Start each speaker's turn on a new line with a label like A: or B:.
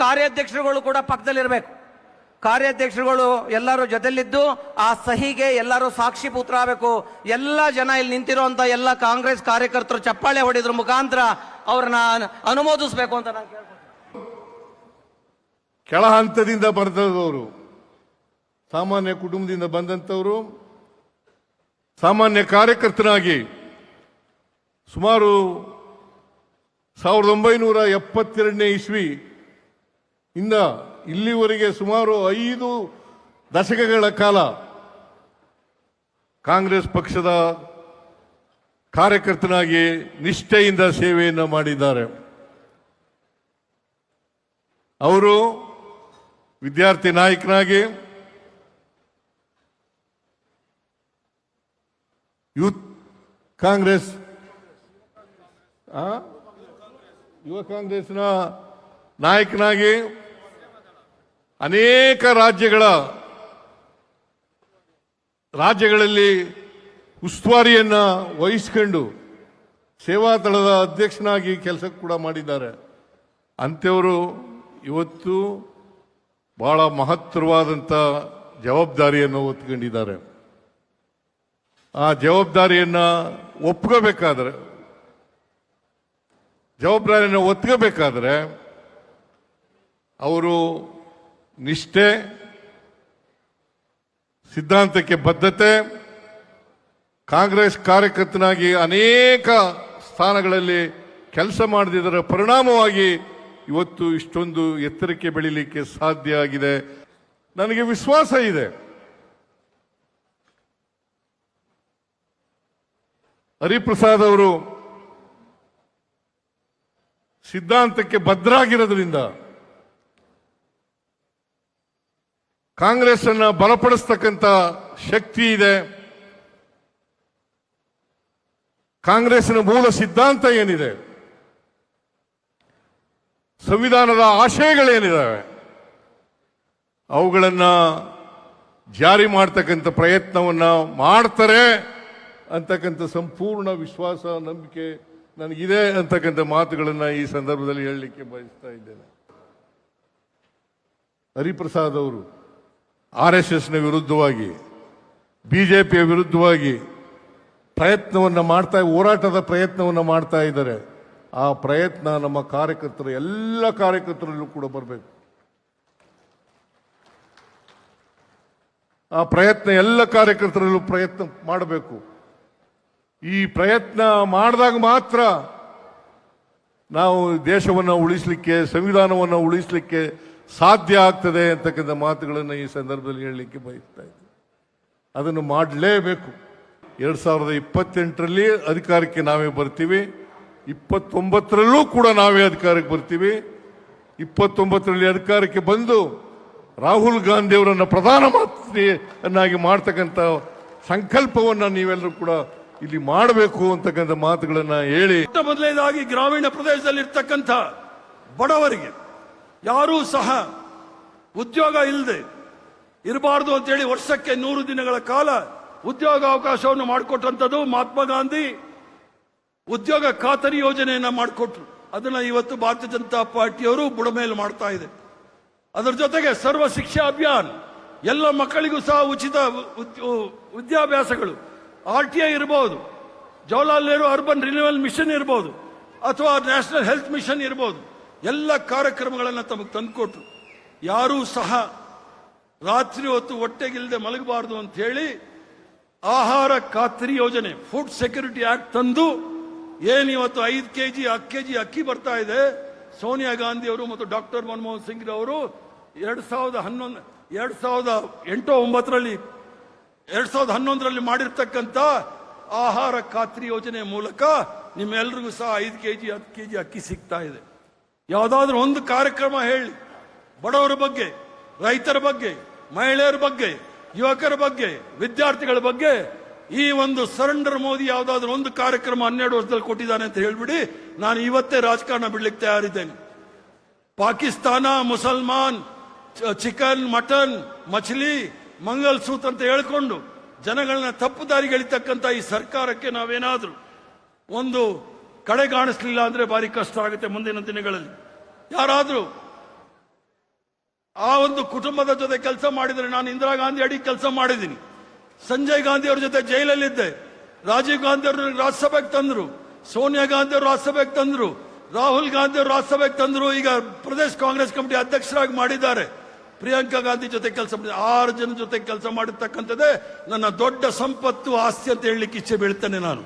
A: ಕಾರ್ಯಾಧ್ಯಕ್ಷರುಗಳು ಕೂಡ ಪಕ್ಕದಲ್ಲಿರಬೇಕು. ಕಾರ್ಯಾಧ್ಯಕ್ಷರುಗಳು ಎಲ್ಲರೂ ಜೊತೆಲಿದ್ದು ಆ ಸಹಿಗೆ ಎಲ್ಲರೂ ಸಾಕ್ಷಿಪುತ್ರ ಆಗಬೇಕು. ಎಲ್ಲ ಜನ ಇಲ್ಲಿ ನಿಂತಿರುವಂತ ಎಲ್ಲ ಕಾಂಗ್ರೆಸ್ ಕಾರ್ಯಕರ್ತರು ಚಪ್ಪಾಳೆ ಹೊಡೆದ್ರ ಮುಖಾಂತರ ಅವ್ರನ್ನ ಅನುಮೋದಿಸಬೇಕು ಅಂತ ನಾನು ಕೇಳ್ತೀನಿ.
B: ಕೆಳ ಹಂತದಿಂದ ಬಂದವರು, ಸಾಮಾನ್ಯ ಕುಟುಂಬದಿಂದ ಬಂದಂಥವರು, ಸಾಮಾನ್ಯ ಕಾರ್ಯಕರ್ತನಾಗಿ ಸುಮಾರು 1972ನೇ ಇಸ್ವಿ ಇಂದ ಇಲ್ಲಿವರೆಗೆ ಸುಮಾರು 5 ದಶಕಗಳ ಕಾಲ ಕಾಂಗ್ರೆಸ್ ಪಕ್ಷದ ಕಾರ್ಯಕರ್ತನಾಗಿ ನಿಷ್ಠೆಯಿಂದ ಸೇವೆಯನ್ನು ಮಾಡಿದ್ದಾರೆ. ಅವರು ವಿದ್ಯಾರ್ಥಿ ನಾಯಕನಾಗಿ, ಯೂತ್ ಕಾಂಗ್ರೆಸ್, ಯುವ ಕಾಂಗ್ರೆಸ್ನ ನಾಯಕನಾಗಿ ಅನೇಕ ರಾಜ್ಯಗಳಲ್ಲಿ ಉಸ್ತುವಾರಿಯನ್ನ ವಹಿಸಿಕೊಂಡು ಸೇವಾದಳದ ಅಧ್ಯಕ್ಷನಾಗಿ ಕೆಲಸ ಕೂಡ ಮಾಡಿದ್ದಾರೆ. ಅಂಥವರು ಇವತ್ತು ಬಹಳ ಮಹತ್ತರವಾದಂಥ ಜವಾಬ್ದಾರಿಯನ್ನು ಹೊತ್ಕೊಂಡಿದ್ದಾರೆ. ಆ ಜವಾಬ್ದಾರಿಯನ್ನು ಒತ್ಕೋಬೇಕಾದ್ರೆ ಅವರು ನಿಷ್ಠೆ, ಸಿದ್ಧಾಂತಕ್ಕೆ ಬದ್ಧತೆ, ಕಾಂಗ್ರೆಸ್ ಕಾರ್ಯಕರ್ತನಾಗಿ ಅನೇಕ ಸ್ಥಾನಗಳಲ್ಲಿ ಕೆಲಸ ಮಾಡಿದರ ಪರಿಣಾಮವಾಗಿ ಇವತ್ತು ಇಷ್ಟೊಂದು ಎತ್ತರಕ್ಕೆ ಬೆಳೀಲಿಕ್ಕೆ ಸಾಧ್ಯ ಆಗಿದೆ. ನನಗೆ ವಿಶ್ವಾಸ ಇದೆ, ಹರಿಪ್ರಸಾದ್ ಅವರು ಸಿದ್ಧಾಂತಕ್ಕೆ ಬದ್ಧರಾಗಿರೋದ್ರಿಂದ ಕಾಂಗ್ರೆಸ್ ಅನ್ನ ಬಲಪಡಿಸ್ತಕ್ಕಂಥ ಶಕ್ತಿ ಇದೆ. ಕಾಂಗ್ರೆಸ್ನ ಮೂಲ ಸಿದ್ಧಾಂತ ಏನಿದೆ, ಸಂವಿಧಾನದ ಆಶಯಗಳೇನಿದ್ದಾವೆ, ಅವುಗಳನ್ನ ಜಾರಿ ಮಾಡ್ತಕ್ಕಂಥ ಪ್ರಯತ್ನವನ್ನ ಮಾಡ್ತಾರೆ ಅಂತಕ್ಕಂಥ ಸಂಪೂರ್ಣ ವಿಶ್ವಾಸ, ನಂಬಿಕೆ ನನಗಿದೆ ಅಂತಕ್ಕಂಥ ಮಾತುಗಳನ್ನ ಈ ಸಂದರ್ಭದಲ್ಲಿ ಹೇಳಲಿಕ್ಕೆ ಬಯಸ್ತಾ ಇದ್ದೇನೆ. ಹರಿಪ್ರಸಾದ್ ಅವರು RSSನ ವಿರುದ್ಧವಾಗಿ, ಬಿಜೆಪಿಯ ವಿರುದ್ಧವಾಗಿ ಹೋರಾಟದ ಪ್ರಯತ್ನವನ್ನು ಮಾಡ್ತಾ ಇದ್ದಾರೆ. ಆ ಪ್ರಯತ್ನ ನಮ್ಮ ಕಾರ್ಯಕರ್ತರು, ಎಲ್ಲ ಕಾರ್ಯಕರ್ತರಲ್ಲೂ ಕೂಡ ಬರಬೇಕು. ಆ ಪ್ರಯತ್ನ ಎಲ್ಲ ಕಾರ್ಯಕರ್ತರಲ್ಲೂ ಪ್ರಯತ್ನ ಮಾಡಬೇಕು. ಈ ಪ್ರಯತ್ನ ಮಾಡಿದಾಗ ಮಾತ್ರ ನಾವು ದೇಶವನ್ನು ಉಳಿಸಲಿಕ್ಕೆ, ಸಂವಿಧಾನವನ್ನು ಉಳಿಸಲಿಕ್ಕೆ ಸಾಧ್ಯ ಆಗ್ತದೆ ಅಂತಕ್ಕಂಥ ಮಾತುಗಳನ್ನು ಈ ಸಂದರ್ಭದಲ್ಲಿ ಹೇಳಲಿಕ್ಕೆ ಬಯಸ್ತಾ ಇದ್ದೀನಿ. ಅದನ್ನು ಮಾಡಲೇಬೇಕು. 2028ರಲ್ಲಿ ಅಧಿಕಾರಕ್ಕೆ ನಾವೇ ಬರ್ತೀವಿ, 29ರಲ್ಲೂ ಕೂಡ ನಾವೇ ಅಧಿಕಾರಕ್ಕೆ ಬರ್ತೀವಿ. 29ರಲ್ಲಿ ಅಧಿಕಾರಕ್ಕೆ ಬಂದು ರಾಹುಲ್ ಗಾಂಧಿ ಅವರನ್ನು ಪ್ರಧಾನಮಂತ್ರಿಯನ್ನಾಗಿ ಮಾಡ್ತಕ್ಕಂಥ ಸಂಕಲ್ಪವನ್ನು ನೀವೆಲ್ಲರೂ ಕೂಡ ಇಲ್ಲಿ ಮಾಡಬೇಕು ಅಂತಕ್ಕಂಥ ಮಾತುಗಳನ್ನ ಹೇಳಿ,
C: ಮೊದಲನೇದಾಗಿ ಗ್ರಾಮೀಣ ಪ್ರದೇಶದಲ್ಲಿ ಇರ್ತಕ್ಕಂಥ ಬಡವರಿಗೆ ಯಾರೂ ಸಹ ಉದ್ಯೋಗ ಇಲ್ಲದೆ ಇರಬಾರದು ಅಂತೇಳಿ ವರ್ಷಕ್ಕೆ 100 ದಿನಗಳ ಕಾಲ ಉದ್ಯೋಗಾವಕಾಶವನ್ನು ಮಾಡಿಕೊಟ್ಟಂಥದ್ದು ಮಹಾತ್ಮ ಗಾಂಧಿ ಉದ್ಯೋಗ ಖಾತರಿ ಯೋಜನೆಯನ್ನ ಮಾಡಿಕೊಟ್ರು. ಅದನ್ನ ಇವತ್ತು ಭಾರತೀಯ ಜನತಾ ಪಾರ್ಟಿಯವರು ಬುಡಮೇಲು ಮಾಡ್ತಾ ಇದೆ. ಅದರ ಜೊತೆಗೆ ಸರ್ವ ಶಿಕ್ಷಾ ಅಭಿಯಾನ್, ಎಲ್ಲ ಮಕ್ಕಳಿಗೂ ಸಹ ಉಚಿತ ವಿದ್ಯಾಭ್ಯಾಸಗಳು, RTI ಇರಬಹುದು, Jawaharlal Nehru urban renewal mission ಇರಬಹುದು, ಅಥವಾ ನ್ಯಾಷನಲ್ ಹೆಲ್ತ್ ಮಿಷನ್ ಇರಬಹುದು, ಎಲ್ಲ ಕಾರ್ಯಕ್ರಮಗಳನ್ನು ತಮಗೆ ತಂದುಕೊಟ್ರು. ಯಾರೂ ಸಹ ರಾತ್ರಿ ಹೊತ್ತು ಹೊಟ್ಟೆಗಿಲ್ಲದೆ ಮಲಗಬಾರದು ಅಂತ ಹೇಳಿ ಆಹಾರ ಖಾತ್ರಿ ಯೋಜನೆ, ಫುಡ್ ಸೆಕ್ಯೂರಿಟಿ ಆಕ್ಟ್ ತಂದು ಏನಿವತ್ತು 5 kg ಅಕ್ಕಿ ಬರ್ತಾ ಇದೆ. ಸೋನಿಯಾ ಗಾಂಧಿ ಅವರು ಮತ್ತು ಡಾಕ್ಟರ್ ಮನಮೋಹನ್ ಸಿಂಗ್ ಅವರು 2011ರಲ್ಲಿ ಮಾಡಿರ್ತಕ್ಕಂಥ ಆಹಾರ ಖಾತ್ರಿ ಯೋಜನೆ ಮೂಲಕ ನಿಮ್ಮೆಲ್ಲರಿಗೂ ಸಹ 5 kg 10 kg ಅಕ್ಕಿ ಸಿಗ್ತಾ ಇದೆ. ಯಾವುದಾದ್ರೂ ಒಂದು ಕಾರ್ಯಕ್ರಮ ಹೇಳಿ, ಬಡವರ ಬಗ್ಗೆ, ರೈತರ ಬಗ್ಗೆ, ಮಹಿಳೆಯರ ಬಗ್ಗೆ, ಯುವಕರ ಬಗ್ಗೆ, ವಿದ್ಯಾರ್ಥಿಗಳ ಬಗ್ಗೆ ಈ ಒಂದು ಸರೆಂಡರ್ ಮೋದಿ ಯಾವುದಾದ್ರೂ ಒಂದು ಕಾರ್ಯಕ್ರಮ 12 ವರ್ಷದಲ್ಲಿ ಕೊಟ್ಟಿದ್ದಾನೆ ಅಂತ ಹೇಳ್ಬಿಡಿ, ನಾನು ಇವತ್ತೇ ರಾಜಕಾರಣ ಬಿಡ್ಲಿಕ್ಕೆ ತಯಾರಿದ್ದೇನೆ. ಪಾಕಿಸ್ತಾನ, ಮುಸಲ್ಮಾನ್, ಚಿಕನ್, ಮಟನ್, ಮछली, ಮಂಗಲ್ ಸೂತ್ ಅಂತ ಹೇಳ್ಕೊಂಡು ಜನಗಳನ್ನ ತಪ್ಪು ದಾರಿಗೆ ಎಳಿತಕ್ಕಂಥ ಈ ಸರ್ಕಾರಕ್ಕೆ ನಾವೇನಾದ್ರೂ ಒಂದು ಕಡೆಗಾಣಿಸ್ಲಿಲ್ಲ ಅಂದ್ರೆ ಭಾರಿ ಕಷ್ಟ ಆಗುತ್ತೆ ಮುಂದಿನ ದಿನಗಳಲ್ಲಿ. ಯಾರಾದ್ರೂ ಆ ಒಂದು ಕುಟುಂಬದ ಜೊತೆ ಕೆಲಸ ಮಾಡಿದರೆ, ನಾನು ಇಂದಿರಾ ಗಾಂಧಿ ಅಡಿ ಕೆಲಸ ಮಾಡಿದ್ದೀನಿ, ಸಂಜಯ್ ಗಾಂಧಿ ಅವ್ರ ಜೊತೆ ಜೈಲಲ್ಲಿದ್ದೆ, ರಾಜೀವ್ ಗಾಂಧಿ ಅವರು ರಾಜ್ಯಸಭೆಗೆ ತಂದ್ರು, ಸೋನಿಯಾ ಗಾಂಧಿ ಅವರು ರಾಜ್ಯಸಭೆಗೆ ತಂದ್ರು, ರಾಹುಲ್ ಗಾಂಧಿ ಅವರು ರಾಜ್ಯಸಭೆಗೆ ತಂದ್ರು, ಈಗ ಪ್ರದೇಶ್ ಕಾಂಗ್ರೆಸ್ ಕಮಿಟಿ ಅಧ್ಯಕ್ಷರಾಗಿ ಮಾಡಿದ್ದಾರೆ. ಪ್ರಿಯಾಂಕಾ ಗಾಂಧಿ ಜೊತೆ ಕೆಲಸ ಮಾಡಿ 6 ಜನ ಜೊತೆ ಕೆಲಸ ಮಾಡಿರ್ತಕ್ಕಂಥದ್ದೇ ನನ್ನ ದೊಡ್ಡ ಸಂಪತ್ತು, ಆಸ್ತಿ ಅಂತ ಹೇಳಲಿಕ್ಕೆ ಇಚ್ಛೆ ಬೀಳ್ತೇನೆ ನಾನು.